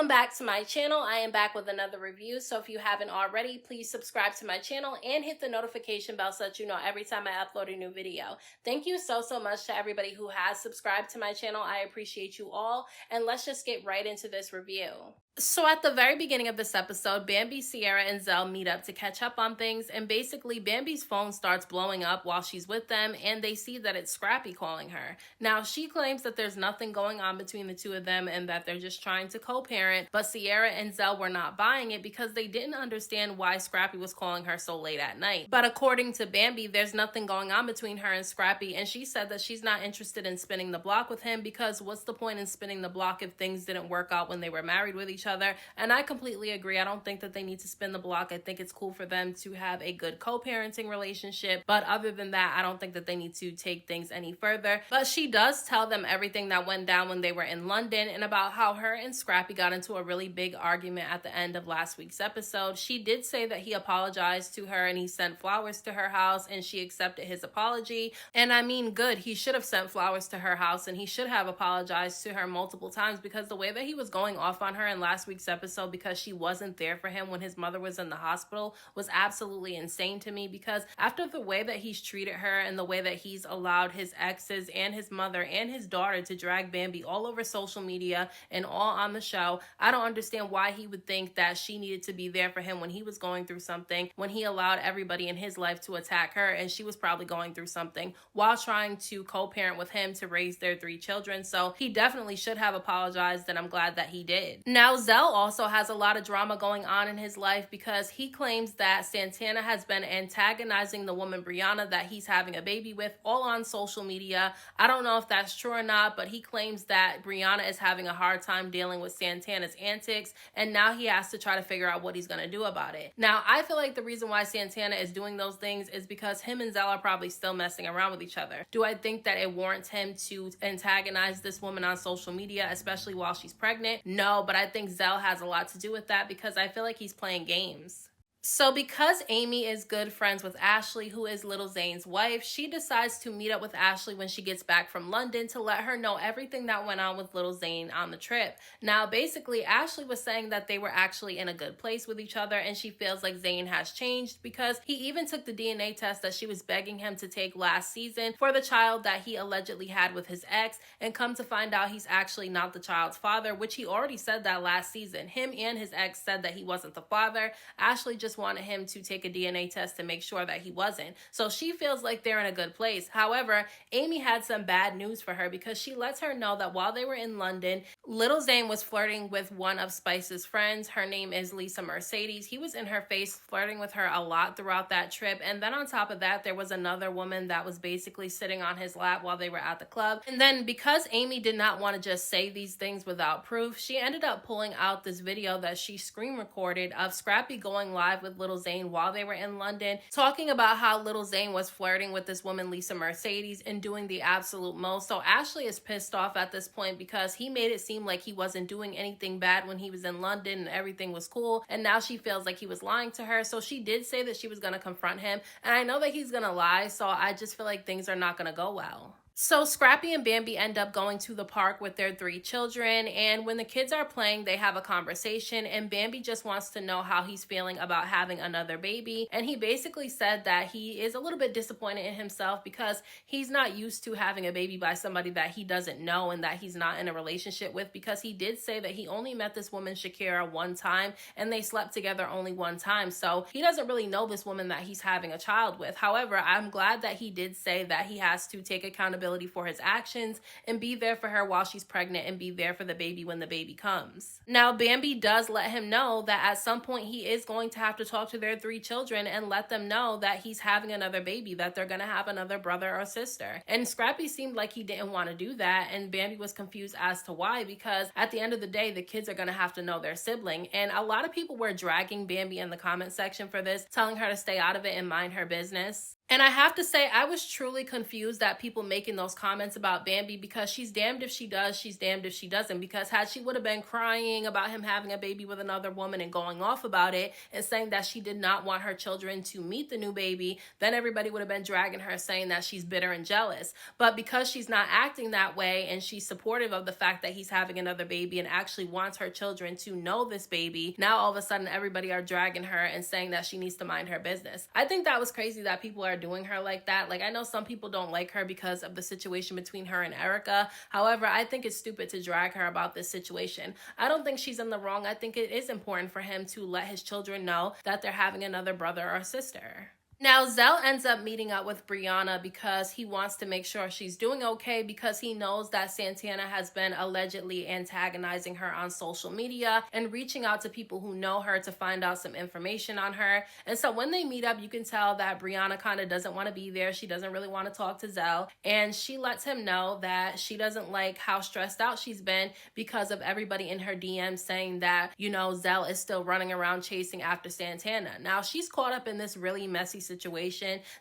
Welcome back to my channel. I am back with another review. So if you haven't already, please subscribe to my channel and hit the notification bell so that you know every time I upload a new video. Thank you so much to everybody who has subscribed to my channel. I appreciate you all. And let's just get right into this review. So at the very beginning of this episode, Bambi, Sierra, and Zell meet up to catch up on things, and basically Bambi's phone starts blowing up while she's with them, and they see that it's Scrappy calling her. Now, she claims that there's nothing going on between the two of them and that they're just trying to co-parent, but Sierra and Zell were not buying it because they didn't understand why Scrappy was calling her so late at night. But according to Bambi, there's nothing going on between her and Scrappy, and she said that she's not interested in spinning the block with him because what's the point in spinning the block if things didn't work out when they were married with each other? And I completely agree. I don't think that they need to spin the block. I think it's cool for them to have a good co-parenting relationship, but other than that, I don't think that they need to take things any further. But she does tell them everything that went down when they were in London and about how her and Scrappy got into a really big argument at the end of last week's episode. She did say that he apologized to her and he sent flowers to her house and she accepted his apology. And I mean, good. He should have sent flowers to her house and he should have apologized to her multiple times, because the way that he was going off on her in last week's episode because she wasn't there for him when his mother was in the hospital was absolutely insane to me. Because after the way that he's treated her and the way that he's allowed his exes and his mother and his daughter to drag Bambi all over social media and all on the show, I don't understand why he would think that she needed to be there for him when he was going through something, when he allowed everybody in his life to attack her and she was probably going through something while trying to co-parent with him to raise their 3 children. So he definitely should have apologized, and I'm glad that he did. Now, Zell also has a lot of drama going on in his life because he claims that Santana has been antagonizing the woman Brianna that he's having a baby with all on social media. I don't know if that's true or not, but he claims that Brianna is having a hard time dealing with Santana's antics, and now he has to try to figure out what he's going to do about it. Now, I feel like the reason why Santana is doing those things is because him and Zell are probably still messing around with each other. Do I think that it warrants him to antagonize this woman on social media, especially while she's pregnant? No, but I think Zell has a lot to do with that because I feel like he's playing games. So because Amy is good friends with Ashley, who is Little Zayn's wife, she decides to meet up with Ashley when she gets back from London to let her know everything that went on with Little Zayn on the trip. Now, basically, Ashley was saying that they were actually in a good place with each other, and she feels like Zayn has changed because he even took the DNA test that she was begging him to take last season for the child that he allegedly had with his ex, and come to find out he's actually not the child's father, which he already said that last season. Him and his ex said that he wasn't the father. Ashley just wanted him to take a DNA test to make sure that he wasn't. So she feels like they're in a good place. However, Amy had some bad news for her because she lets her know that while they were in London, Little Zayn was flirting with one of Spice's friends. Her name is Lisa Mercedes. He was in her face flirting with her a lot throughout that trip. And then on top of that, there was another woman that was basically sitting on his lap while they were at the club. And then because Amy did not want to just say these things without proof, she ended up pulling out this video that she screen recorded of Scrappy going live with Little Zayn while they were in London, talking about how Little Zayn was flirting with this woman Lisa Mercedes and doing the absolute most. So Ashley is pissed off at this point because he made it seem like he wasn't doing anything bad when he was in London and everything was cool, and now she feels like he was lying to her. So she did say that she was going to confront him, and I know that he's going to lie, so I just feel like things are not going to go well. So Scrappy and Bambi end up going to the park with their 3 children, and when the kids are playing, they have a conversation, and Bambi just wants to know how he's feeling about having another baby. And he basically said that he is a little bit disappointed in himself because he's not used to having a baby by somebody that he doesn't know and that he's not in a relationship with, because he did say that he only met this woman Shakira one time and they slept together only one time. So he doesn't really know this woman that he's having a child with. However, I'm glad that he did say that he has to take accountability for his actions and be there for her while she's pregnant and be there for the baby when the baby comes. Now, Bambi does let him know that at some point he is going to have to talk to their 3 children and let them know that he's having another baby, that they're going to have another brother or sister. And Scrappy seemed like he didn't want to do that, and Bambi was confused as to why, because at the end of the day, the kids are going to have to know their sibling. And a lot of people were dragging Bambi in the comment section for this, telling her to stay out of it and mind her business. And I have to say, I was truly confused at people making those comments about Bambi, because she's damned if she does, she's damned if she doesn't. Because had she would have been crying about him having a baby with another woman and going off about it and saying that she did not want her children to meet the new baby, then everybody would have been dragging her, saying that she's bitter and jealous. But because she's not acting that way and she's supportive of the fact that he's having another baby and actually wants her children to know this baby, now all of a sudden everybody are dragging her and saying that she needs to mind her business. I think that was crazy that people are doing her like that. Like, I know some people don't like her because of the situation between her and Erica. However, I think it's stupid to drag her about this situation. I don't think she's in the wrong. I think it is important for him to let his children know that they're having another brother or sister. Now, Zell ends up meeting up with Brianna because he wants to make sure she's doing okay, because he knows that Santana has been allegedly antagonizing her on social media and reaching out to people who know her to find out some information on her. And so when they meet up, you can tell that Brianna kind of doesn't want to be there. She doesn't really want to talk to Zell. And she lets him know that she doesn't like how stressed out she's been because of everybody in her DMs saying that, you know, Zell is still running around chasing after Santana. Now, she's caught up in this really messy situation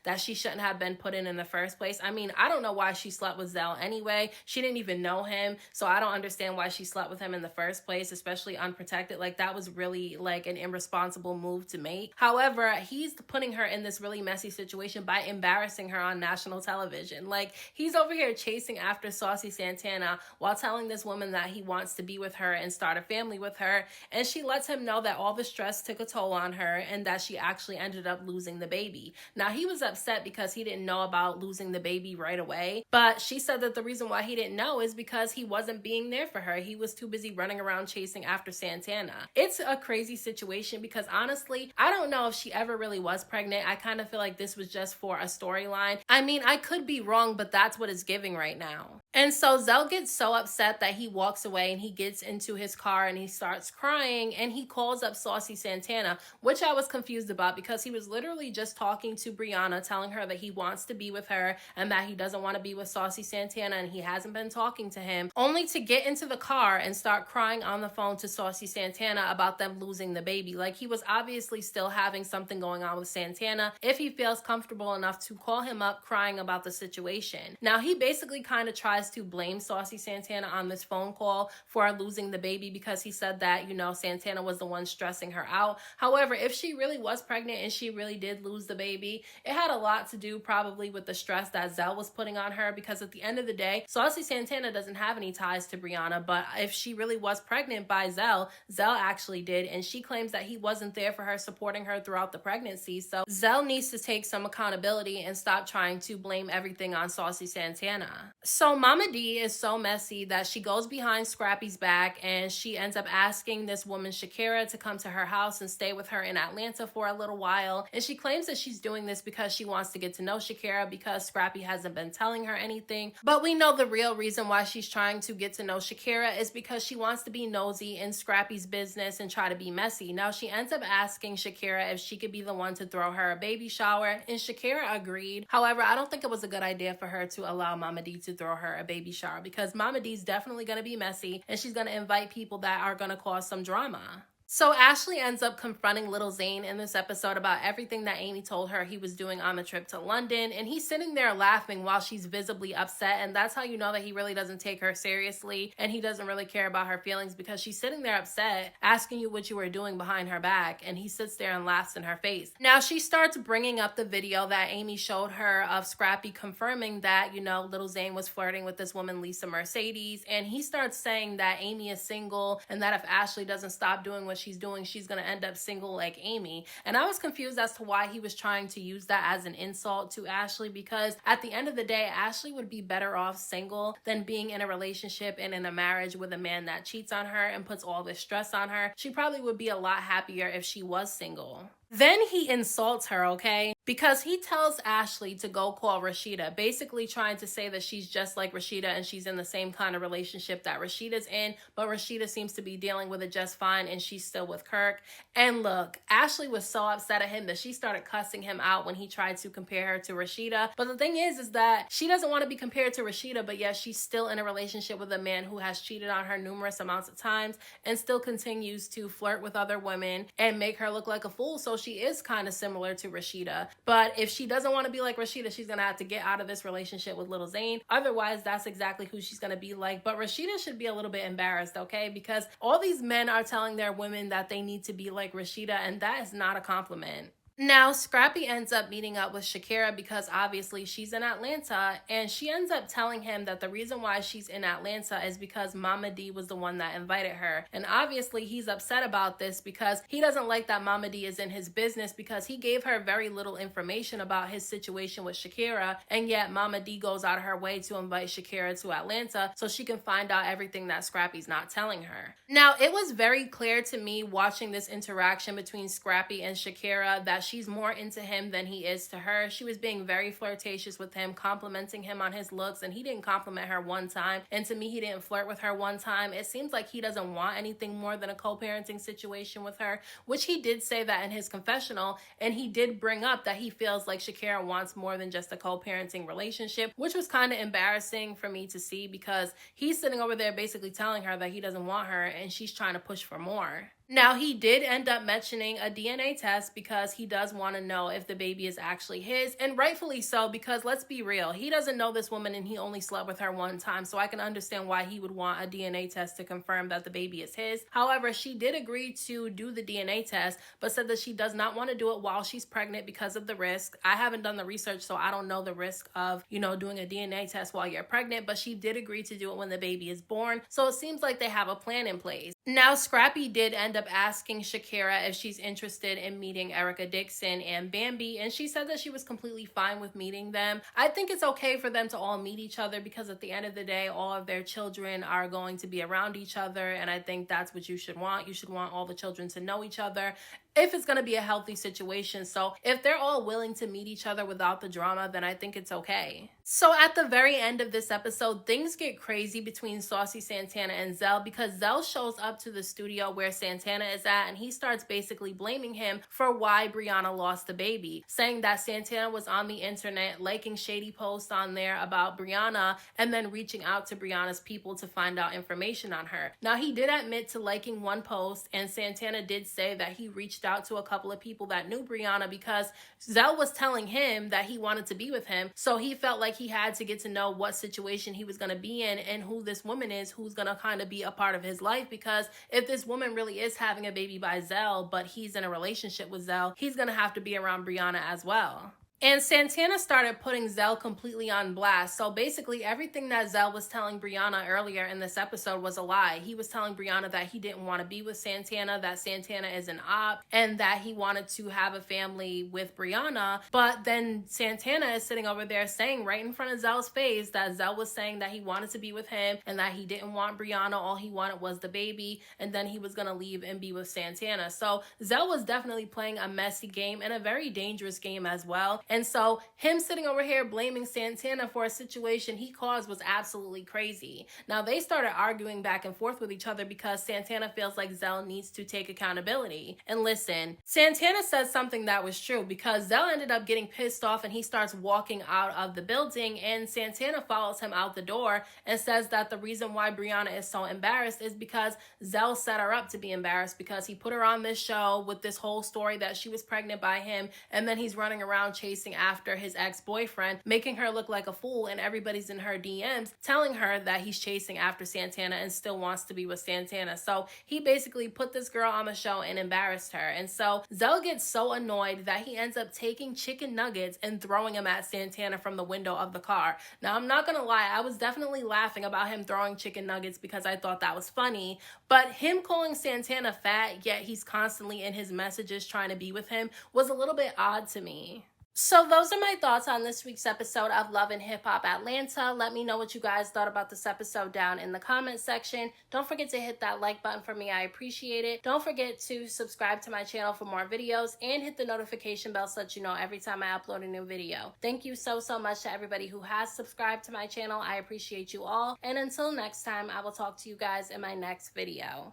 that she shouldn't have been put in the first place. I mean, I don't know why she slept with Zell anyway. She didn't even know him, so I don't understand why she slept with him in the first place, especially unprotected. Like, that was really like an irresponsible move to make. However, he's putting her in this really messy situation by embarrassing her on national television. Like, he's over here chasing after Saucy Santana while telling this woman that he wants to be with her and start a family with her, and she lets him know that all the stress took a toll on her and that she actually ended up losing the baby. Now, he was upset because he didn't know about losing the baby right away, but she said that the reason why he didn't know is because he wasn't being there for her. He was too busy running around chasing after Santana. It's a crazy situation because honestly, I don't know if she ever really was pregnant. I kind of feel like this was just for a storyline. I mean, I could be wrong, but that's what it's giving right now. And so Zell gets so upset that he walks away and he gets into his car and he starts crying and he calls up Saucy Santana, which I was confused about because he was literally just talking to Brianna, telling her that he wants to be with her and that he doesn't want to be with Saucy Santana and he hasn't been talking to him, only to get into the car and start crying on the phone to Saucy Santana about them losing the baby. Like, he was obviously still having something going on with Santana if he feels comfortable enough to call him up crying about the situation. Now, he basically kind of tries to blame Saucy Santana on this phone call for losing the baby because he said that, you know, Santana was the one stressing her out. However, if she really was pregnant and she really did lose the baby, it had a lot to do probably with the stress that Zell was putting on her, because at the end of the day, Saucy Santana doesn't have any ties to Brianna, but if she really was pregnant by Zell, Zell actually did, and she claims that he wasn't there for her, supporting her throughout the pregnancy. So Zell needs to take some accountability and stop trying to blame everything on Saucy Santana. So Mama D is so messy that she goes behind Scrappy's back and she ends up asking this woman Shakira to come to her house and stay with her in Atlanta for a little while, and she claims that she's doing this because she wants to get to know Shakira because Scrappy hasn't been telling her anything. But we know the real reason why she's trying to get to know Shakira is because she wants to be nosy in Scrappy's business and try to be messy. Now, she ends up asking Shakira if she could be the one to throw her a baby shower, and Shakira agreed. However, I don't think it was a good idea for her to allow Mama D to throw her a baby shower because Mama D's definitely going to be messy and she's going to invite people that are going to cause some drama. So Ashley ends up confronting little Zayn in this episode about everything that Amy told her he was doing on the trip to London, and he's sitting there laughing while she's visibly upset, and that's how you know that he really doesn't take her seriously and he doesn't really care about her feelings, because she's sitting there upset, asking you what you were doing behind her back, and he sits there and laughs in her face. Now she starts bringing up the video that Amy showed her of Scrappy confirming that, you know, little Zayn was flirting with this woman Lisa Mercedes, and he starts saying that Amy is single and that if Ashley doesn't stop doing what she's doing, she's going to end up single like Amy. And I was confused as to why he was trying to use that as an insult to Ashley, because at the end of the day, Ashley would be better off single than being in a relationship and in a marriage with a man that cheats on her and puts all this stress on her. She probably would be a lot happier if she was single. Then he insults her, okay? Because he tells Ashley to go call Rashida, basically trying to say that she's just like Rashida and she's in the same kind of relationship that Rashida's in, but Rashida seems to be dealing with it just fine and she's still with Kirk. And look, Ashley was so upset at him that she started cussing him out when he tried to compare her to Rashida. But the thing is that she doesn't want to be compared to Rashida, but yet she's still in a relationship with a man who has cheated on her numerous amounts of times and still continues to flirt with other women and make her look like a fool. So she is kind of similar to Rashida. But if she doesn't want to be like Rashida, she's gonna have to get out of this relationship with Lil Zayn. Otherwise, that's exactly who she's gonna be like. But Rashida should be a little bit embarrassed, okay? Because all these men are telling their women that they need to be like Rashida, and that is not a compliment. Now, Scrappy ends up meeting up with Shakira because obviously she's in Atlanta, and she ends up telling him that the reason why she's in Atlanta is because Mama D was the one that invited her. And obviously he's upset about this because he doesn't like that Mama D is in his business, because he gave her very little information about his situation with Shakira, and yet Mama D goes out of her way to invite Shakira to Atlanta so she can find out everything that Scrappy's not telling her. Now, it was very clear to me watching this interaction between Scrappy and Shakira that she's more into him than he is to her. She was being very flirtatious with him, complimenting him on his looks, and he didn't compliment her one time. And to me, he didn't flirt with her one time. It seems like he doesn't want anything more than a co-parenting situation with her, which he did say that in his confessional. And he did bring up that he feels like Shakira wants more than just a co-parenting relationship, which was kind of embarrassing for me to see, because he's sitting over there basically telling her that he doesn't want her and she's trying to push for more. Now, he did end up mentioning a DNA test because he does want to know if the baby is actually his, and rightfully so, because let's be real, he doesn't know this woman and he only slept with her one time, so I can understand why he would want a DNA test to confirm that the baby is his. However, she did agree to do the DNA test, but said that she does not want to do it while she's pregnant because of the risk. I haven't done the research, so I don't know the risk of, doing a DNA test while you're pregnant, but she did agree to do it when the baby is born, so it seems like they have a plan in place. Now, Scrappy did end up asking Shakira if she's interested in meeting Erica Dixon and Bambi, and she said that she was completely fine with meeting them. I think it's okay for them to all meet each other, because at the end of the day, all of their children are going to be around each other, and I think that's what you should want. You should want all the children to know each other if it's going to be a healthy situation. So if they're all willing to meet each other without the drama, then I think it's okay. So at the very end of this episode, things get crazy between Saucy Santana and Zell, because Zell shows up to the studio where Santana is at, and he starts basically blaming him for why Brianna lost the baby, saying that Santana was on the internet liking shady posts on there about Brianna, and then reaching out to Brianna's people to find out information on her. Now, he did admit to liking one post, and Santana did say that he reached out to a couple of people that knew Brianna because Zell was telling him that he wanted to be with him, so he felt like he had to get to know what situation he was going to be in and who this woman is who's going to kind of be a part of his life, because if this woman really is having a baby by Zell, but he's in a relationship with Zell, he's going to have to be around Brianna as well. And Santana started putting Zell completely on blast. So basically everything that Zell was telling Brianna earlier in this episode was a lie. He was telling Brianna that he didn't want to be with Santana, that Santana is an op, and that he wanted to have a family with Brianna. But then Santana is sitting over there saying right in front of Zell's face that Zell was saying that he wanted to be with him and that he didn't want Brianna. All he wanted was the baby, and then he was going to leave and be with Santana. So Zell was definitely playing a messy game and a very dangerous game as well. And so him sitting over here blaming Santana for a situation he caused was absolutely crazy. Now, they started arguing back and forth with each other because Santana feels like Zell needs to take accountability. And listen, Santana says something that was true, because Zell ended up getting pissed off and he starts walking out of the building, and Santana follows him out the door and says that the reason why Brianna is so embarrassed is because Zell set her up to be embarrassed, because he put her on this show with this whole story that she was pregnant by him, and then he's running around chasing after his ex-boyfriend, making her look like a fool, and everybody's in her DMs telling her that he's chasing after Santana and still wants to be with Santana. So he basically put this girl on the show and embarrassed her. And so Zell gets so annoyed that he ends up taking chicken nuggets and throwing them at Santana from the window of the car. Now, I'm not gonna lie, I was definitely laughing about him throwing chicken nuggets because I thought that was funny, but him calling Santana fat, yet he's constantly in his messages trying to be with him, was a little bit odd to me. So those are my thoughts on this week's episode of Love and Hip Hop Atlanta. Let me know what you guys thought about this episode down in the comment section. Don't forget to hit that like button for me. I appreciate it. Don't forget to subscribe to my channel for more videos and hit the notification bell so that you know every time I upload a new video. Thank you so much to everybody who has subscribed to my channel. I appreciate you all. And until next time, I will talk to you guys in my next video.